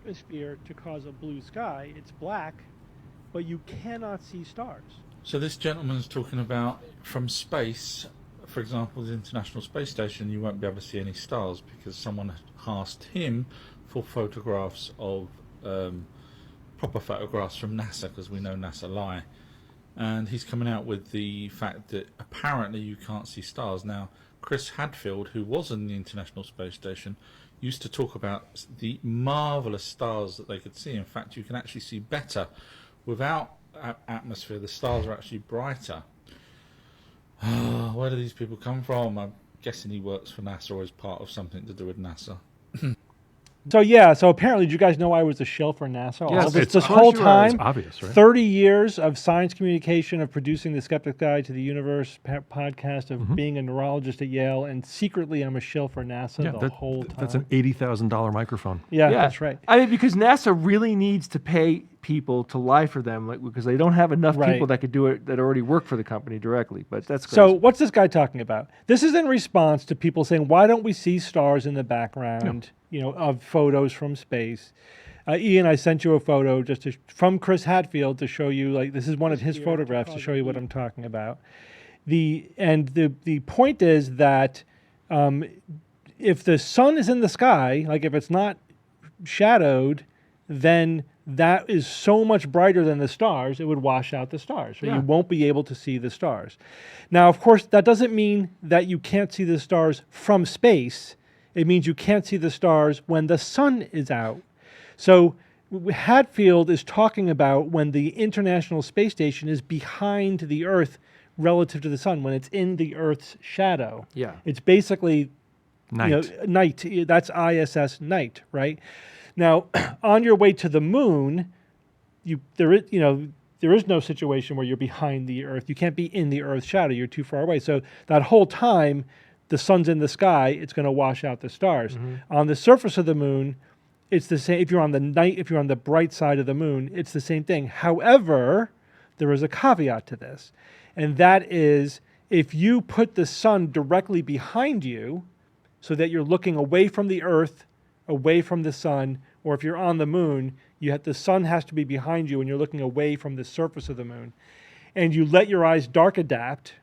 atmosphere to cause a blue sky. It's black, but you cannot see stars. So this gentleman's talking about from space, for example, the International Space Station, you won't be able to see any stars because someone asked him for photographs of proper photographs from NASA, because we know NASA lie. And he's coming out with the fact that apparently you can't see stars. Now, Chris Hadfield, who was in the International Space Station, used to talk about the marvellous stars that they could see. In fact, you can actually see better without atmosphere. The stars are actually brighter. Where do these people come from? I'm guessing he works for NASA or is part of something to do with NASA. So apparently, did you guys know I was a shill for NASA? Yes, this whole time, it's obvious, right? 30 years of science communication, of producing the Skeptic Guide to the Universe podcast, of being a neurologist at Yale, and secretly I'm a shill for NASA the whole time. That's an $80,000 microphone. Yeah, that's right. I mean, because NASA really needs to pay people to lie for them, because they don't have enough people that could do it that already work for the company directly. But that's crazy. So what's this guy talking about? This is in response to people saying, why don't we see stars in the background, of photos from space? Ian, I sent you a photo from Chris Hadfield to show you, this is one of his photographs to show you what I'm talking about. The point is that if the sun is in the sky, if it's not shadowed, then that is so much brighter than the stars, it would wash out the stars. So you won't be able to see the stars. Now, of course, that doesn't mean that you can't see the stars from space. It means you can't see the stars when the sun is out. So Hadfield is talking about when the International Space Station is behind the Earth relative to the sun, when it's in the Earth's shadow. Yeah. It's basically Night. night. That's ISS night, right? Now, on your way to the moon, there is no situation where you're behind the Earth. You can't be in the Earth's shadow. You're too far away. So that whole time, the sun's in the sky, it's going to wash out the stars. On the surface of the moon, it's the same. If you're on the bright side of the moon, it's the same thing. However, there is a caveat to this, and that is if you put the sun directly behind you, so that you're looking away from the Earth, away from the sun, or if you're on the moon, the sun has to be behind you and you're looking away from the surface of the moon, and you let your eyes dark adapt,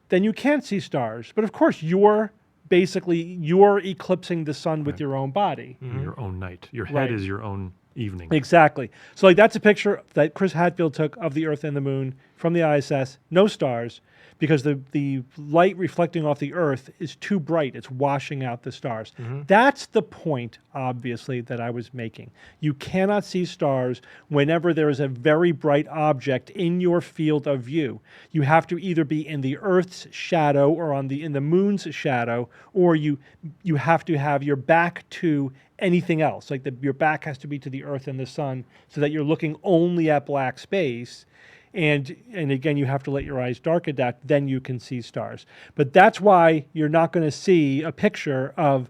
then you can't see stars. But of course, you're eclipsing the sun with your own body. Your own night. Your head is your own evening. Exactly. So that's a picture that Chris Hadfield took of the Earth and the moon from the ISS, no stars, because the light reflecting off the Earth is too bright. It's washing out the stars. That's the point, obviously, that I was making. You cannot see stars whenever there is a very bright object in your field of view. You have to either be in the Earth's shadow or in the moon's shadow, or you have to have your back to anything else. Your back has to be to the Earth and the sun so that you're looking only at black space. And again, you have to let your eyes dark adapt, then you can see stars. But that's why you're not going to see a picture of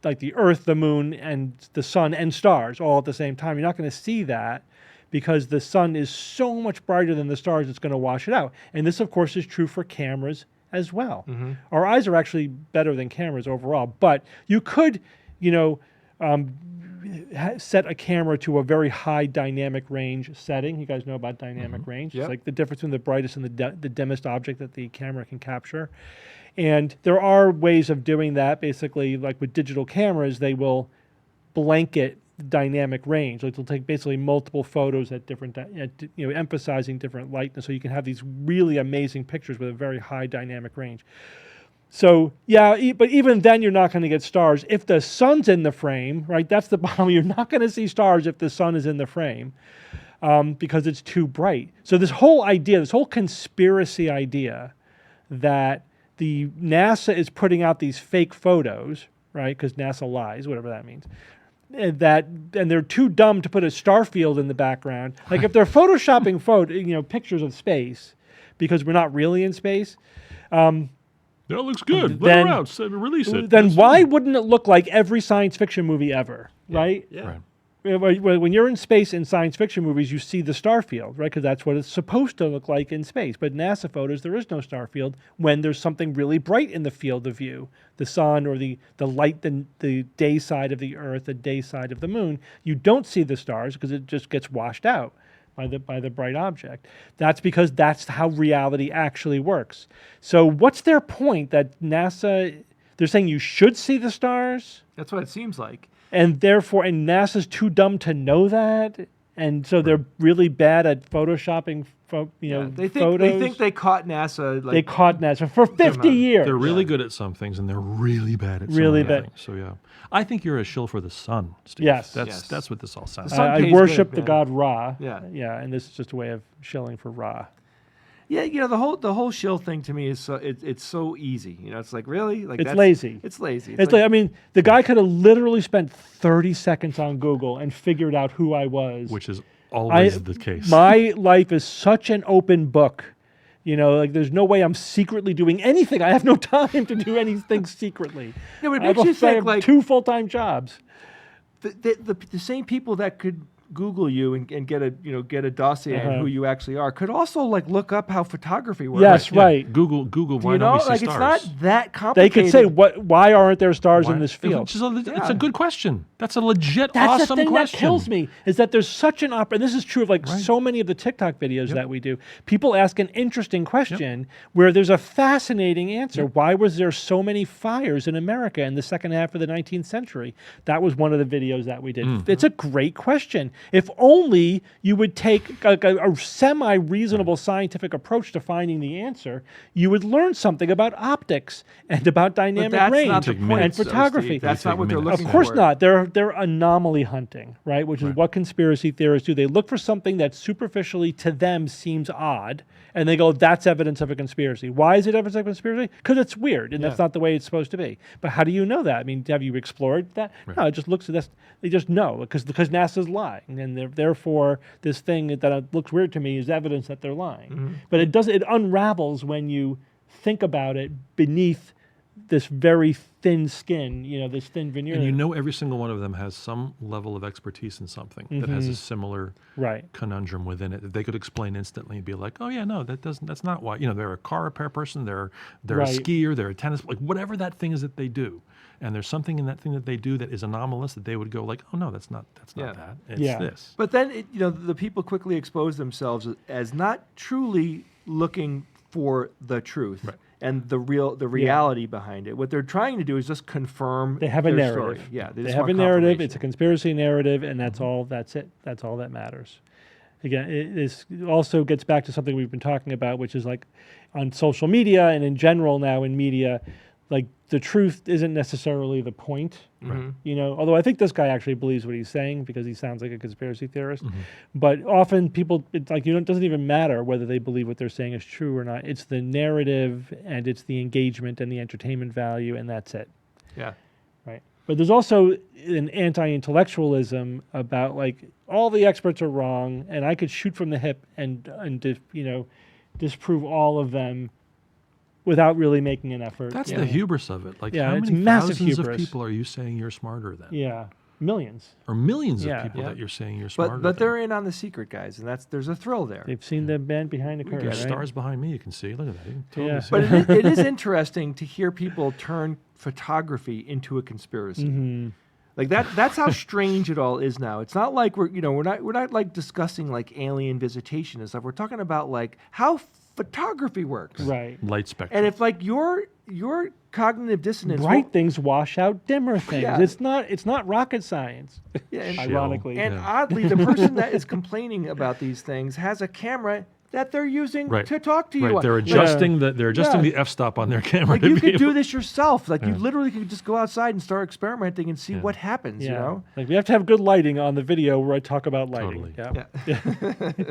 the Earth, the moon, and the sun and stars all at the same time. You're not going to see that because the sun is so much brighter than the stars, it's going to wash it out. And this, of course, is true for cameras as well. Our eyes are actually better than cameras overall, but you could, set a camera to a very high dynamic range setting. You guys know about dynamic range. Yep. It's the difference between the brightest and the dimmest object that the camera can capture. And there are ways of doing that. Basically, with digital cameras, they will blanket dynamic range. They'll take basically multiple photos at different, emphasizing different lightness, so you can have these really amazing pictures with a very high dynamic range. So, but even then you're not going to get stars. If the sun's in the frame, right, that's the problem. You're not going to see stars if the sun is in the frame because it's too bright. So this whole conspiracy idea that the NASA is putting out these fake photos, right, because NASA lies, whatever that means, and they're too dumb to put a star field in the background. If they're photoshopping pictures of space because we're not really in space, that looks good. Let it out. Release it. Then why wouldn't it look like every science fiction movie ever, right? Yeah. Right. when you're in space in science fiction movies, you see the star field, right? Because that's what it's supposed to look like in space. But NASA photos, there is no star field when there's something really bright in the field of view, the sun or the light, the day side of the Earth, the day side of the moon. You don't see the stars because it just gets washed out by the bright object. That's because that's how reality actually works. So what's their point that NASA? They're saying you should see the stars? That's what it seems like. And therefore, and NASA's too dumb to know that, and so they're really bad at photoshopping, They photos. think they caught NASA. They caught NASA for 50 years. They're really good at some things, and they're really bad at some Really other bad. things. So yeah, I think you're a shill for the sun, Steve. Yes. That's what this all sounds sun like. I pays worship good, the man. god Ra. Yeah. And this is just a way of shilling for Ra. Yeah, the whole shill thing to me is it's so easy. It's like, really, like It's lazy. It's lazy. It's like, I mean, the guy could have literally spent 30 seconds on Google and figured out who I was. Which is always the case. My life is such an open book. Like there's no way I'm secretly doing anything. I have no time to do anything secretly. No, but it I have makes you think, have like, 2 full-time jobs. the same people that could Google you and get a dossier on who you actually are could also like look up how photography works. Yes, right. Google. Why don't we see like stars? it's not that They complicated. could say, why aren't there stars Why- in this field? It's a good question. That's a legit That's awesome the thing question. that kills me, is that there's such an and this is true of like so many of the TikTok videos that we do. People ask an interesting question where there's a fascinating answer. Why was there so many fires in America in the second half of the 19th century? That was one of the videos that we did. It's a great question. If only you would take a semi-reasonable scientific approach to finding the answer, you would learn something about optics and about dynamic that's range not the Take point, minutes. and though, photography. Steve. That's They not take what they're minutes. looking Of for. course not. They're anomaly hunting, right? Which is what conspiracy theorists do. They look for something that superficially to them seems odd, and they go, that's evidence of a conspiracy. Why is it evidence of a conspiracy? Because it's weird, and that's not the way it's supposed to be. But how do you know that? I mean, have you explored that? No, it just looks at this. They just know because NASA's lying, and therefore this thing that looks weird to me is evidence that they're lying. But it unravels when you think about it beneath this very thin skin, this thin veneer. And every single one of them has some level of expertise in something that has a similar conundrum within it that they could explain instantly and be like, oh yeah, no, that's not why. They're a car repair person, they're a skier, they're a tennis, like whatever that thing is that they do. And there's something in that thing that they do that is anomalous that they would go like, oh no, that's not that. It's this. But then the people quickly expose themselves as not truly looking for the truth. Right. And the reality behind it. What they're trying to do is just confirm They have a their narrative. story. Yeah, They just have a want narrative. confirmation. It's a conspiracy narrative, and that's all. That's it. That's all that matters. Again, it also gets back to something we've been talking about, which is like on social media and in general now in media, like the truth isn't necessarily the point. Although I think this guy actually believes what he's saying because he sounds like a conspiracy theorist. But often people, it's like, it doesn't even matter whether they believe what they're saying is true or not. It's the narrative and it's the engagement and the entertainment value, and that's it. Yeah. Right. But there's also an anti-intellectualism about like all the experts are wrong, and I could shoot from the hip and disprove all of them without really making an effort. That's the hubris of it. Like, Yeah, how it's many massive thousands hubris. of people are you saying you're smarter than? Yeah, millions. Or millions Yeah. of people Yeah. that you're saying you're smarter But than. they're in on the secret, guys, and there's a thrill there. They've seen the band behind the curtain. There's Right? stars behind me. You can see. Look at that. You can totally Yeah. see. But it is interesting to hear people turn photography into a conspiracy. Like that's how strange it all is now. It's not like we're not like discussing like alien visitation and stuff. We're talking about like how photography works. Right. Light spectrum. And if like your cognitive dissonance Bright things wash out dimmer things. Yeah. It's not rocket science. and, Ironically. and oddly, the person that is complaining about these things has a camera that they're using Right. to talk to you. Right, on. they're Like, adjusting the Yeah. f-stop on their camera. Like to you be could able- do this yourself. Like you literally could just go outside and start experimenting and see what happens. Yeah. You know. Like we have to have good lighting on the video where I talk about lighting. Totally. Yeah. Yeah.